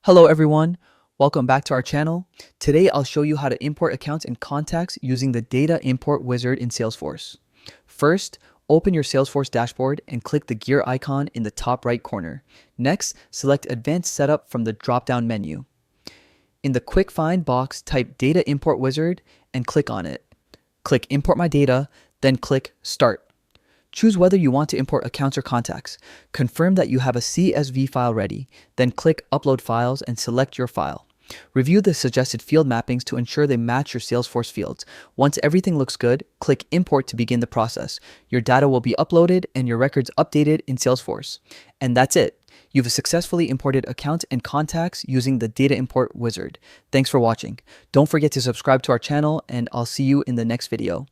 Hello everyone, welcome back to our channel. Today I'll show you how to import accounts and contacts using the Data Import Wizard in Salesforce. First, open your Salesforce dashboard and click the gear icon in the top right corner. Next, select Advanced Setup from the drop-down menu. In the Quick Find box, type Data Import Wizard and click on it. Click Import My Data, then click Start. Choose whether you want to import accounts or contacts. Confirm that you have a CSV file ready, then click Upload Files and select your file. Review the suggested field mappings to ensure they match your Salesforce fields. Once everything looks good, click Import to begin the process. Your data will be uploaded and your records updated in Salesforce. And that's it. You've successfully imported accounts and contacts using the Data Import Wizard. Thanks for watching. Don't forget to subscribe to our channel and I'll see you in the next video.